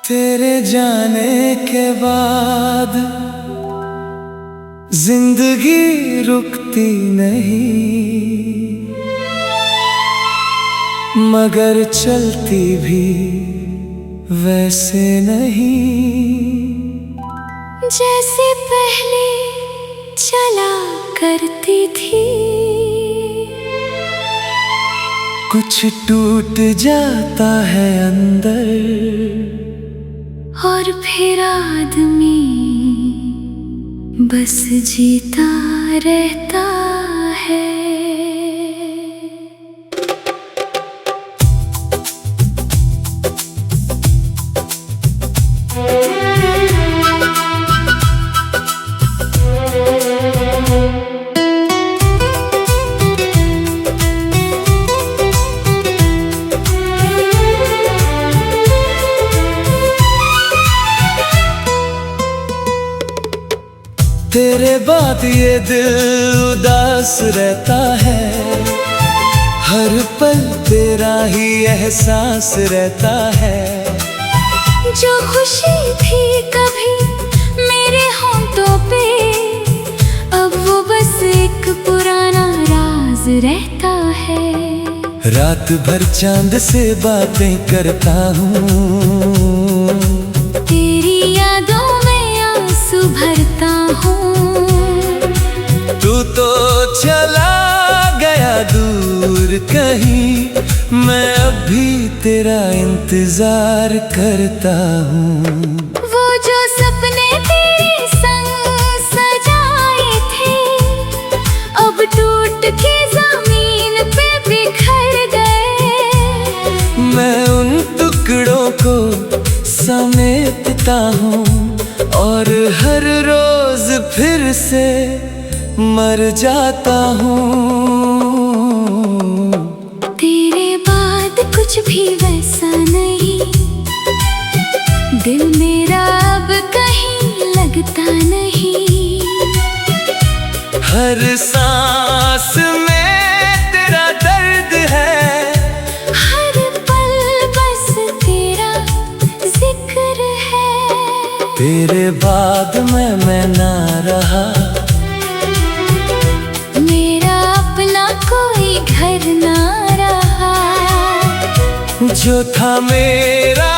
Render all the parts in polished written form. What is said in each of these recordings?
तेरे जाने के बाद जिंदगी रुकती नहीं, मगर चलती भी वैसे नहीं जैसे पहले चला करती थी। कुछ टूट जाता है अंदर और फिर आदमी बस जीता रहता है। तेरे बाद ये दिल उदास रहता है, हर पल तेरा ही एहसास रहता है। जो खुशी थी कभी मेरे होंठों पे, अब वो बस एक पुराना राज रहता है। रात भर चांद से बातें करता हूँ, तेरी यादों में आंसू भरता हूँ। तू तो चला गया दूर कहीं, मैं अब भी तेरा इंतजार करता हूँ। वो जो सपने तेरे संग सजाए थे, अब टूट के जमीन पे बिखर गए। मैं उन टुकड़ों को समेटता हूँ और हर रोज फिर से मर जाता हूँ। तेरे बाद कुछ भी वैसा नहीं, दिल मेरा अब कहीं लगता नहीं। हर सांस में तेरा दर्द है, हर पल बस तेरा जिक्र है। तेरे बाद मैं ना रहा, मेरा अपना कोई घर ना रहा। जो था मेरा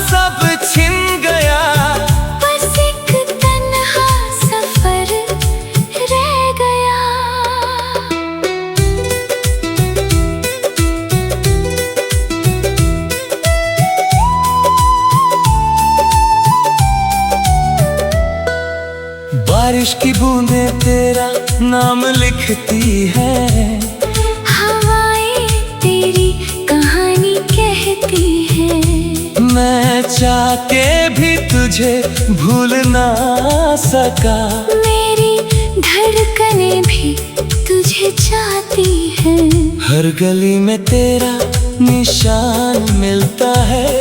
सब छिन गया, बस एक तन्हा सफर रह गया। बारिश की बूंदें तेरा नाम लिखती है, हवाएं तेरी कहानी कहती है। मैं चाह के भी तुझे भूल ना सका, मेरी धड़कनें भी तुझे चाहती है। हर गली में तेरा निशान मिलता है,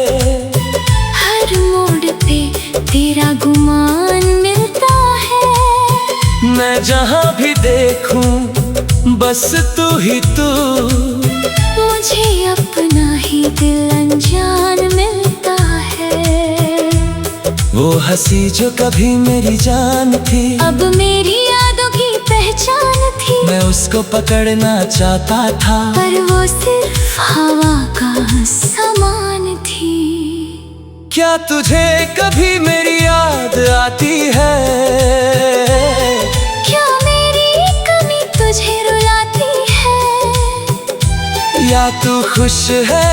हर मोड़ पे तेरा गुमान मिलता है। मैं जहाँ भी देखूं बस तू ही तू, मुझे अपना ही दिल अनजान मिलता है। वो हंसी जो कभी मेरी जान थी, अब मेरी यादों की पहचान थी। मैं उसको पकड़ना चाहता था, पर वो सिर्फ हवा का सामान थी। क्या तुझे कभी मेरी याद आती है? क्या मेरी कमी तुझे रुलाती है? या तू खुश है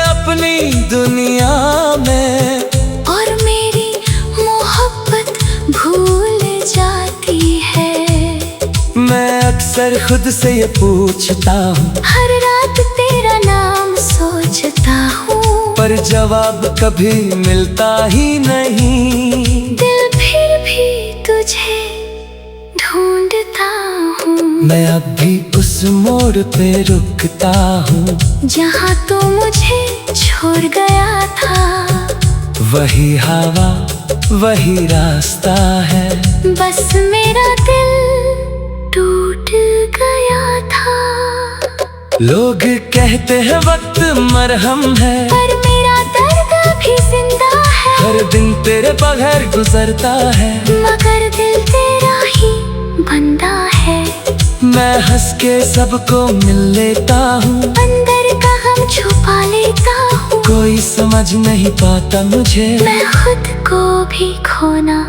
अपनी दुनिया में, और मेरी मोहब्बत भूल जाती है। मैं अक्सर खुद से ये पूछता हूँ, हर रात तेरा नाम सोचता हूँ, पर जवाब कभी मिलता ही नहीं। दिल फिर भी तुझे ढूंढता हूँ। मैं अब भी उस मोड़ पे रुकता हूँ, जहाँ तू मुझे छोड़ गया था। वही हवा वही रास्ता है, बस मेरा दिल टूट गया था। लोग कहते हैं वक्त मरहम है, पर मेरा दर्द भी जिंदा है। हर दिन तेरे बगैर गुजरता है, मगर दिल तेरा ही बंदा है। मैं हंस के सबको मिल लेता हूँ, अंदर का गम छुपा लेता हूँ। कोई समझ नहीं पाता मुझे, मैं खुद को भी खोना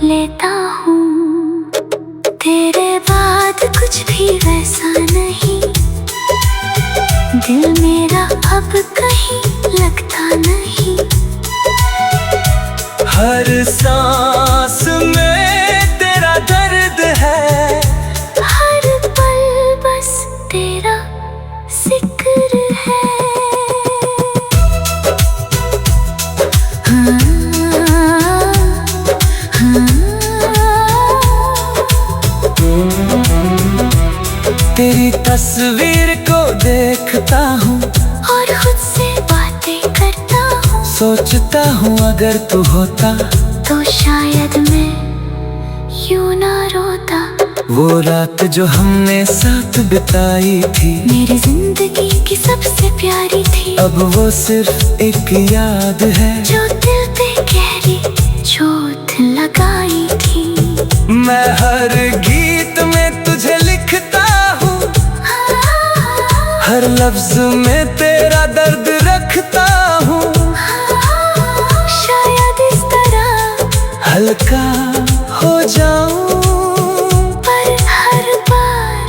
लेता हूँ। तेरे बाद कुछ भी वैसा नहीं, दिल मेरा अब कहीं लगता नहीं। हर सांस में तेरा दर्द है, हर पल बस तेरा जिक्र है। तेरी तस्वीर को देखता हूँ और खुद से बातें करता हूँ। सोचता हूँ अगर तू होता तो शायद मैं यूं ना रोता। वो रात जो हमने साथ बिताई थी, मेरी जिंदगी की सबसे प्यारी थी। अब वो सिर्फ एक याद है जो दिल पे गहरी चोट लगाई थी। मैं हर गीत में तुझे लिखता हूँ, हर लफ्ज में तेरा दर्द रखता हूँ। शायद इस तरह हल्का हो जाऊं, पर हर बार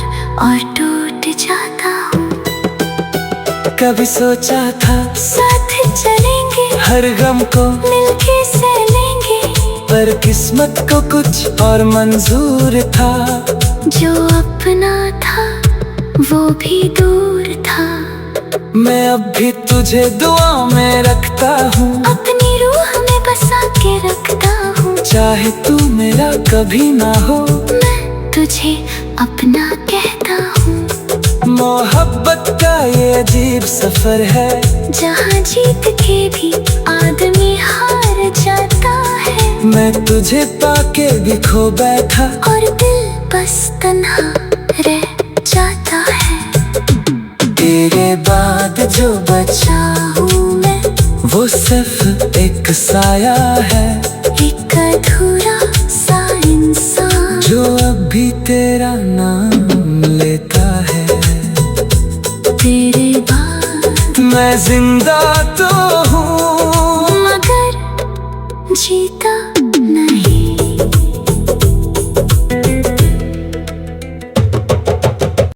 और टूट जाता हूँ। कभी सोचा था साथ चलेंगे, हर गम को मिलके सहेलेंगे, पर किस्मत को कुछ और मंजूर था। जो अपना था वो भी दूर था। मैं अब भी तुझे दुआ में रखता हूँ, अपनी रूह में बसा के रखता हूँ। चाहे तू मेरा कभी ना हो, मैं तुझे अपना कहता हूँ। मोहब्बत का ये अजीब सफर है, जहाँ जीत के भी आदमी हार जाता है। मैं तुझे पाके भी खो बैठा, और दिल बस तन्हा रह जाता है। तेरे बाद जो बचा हूँ मैं वो सिर्फ एक साया है, एक अधूरा सा इंसान जो अब भी तेरा नाम लेता है। तेरे बाद मैं जिंदा तो हूँ, मगर जीता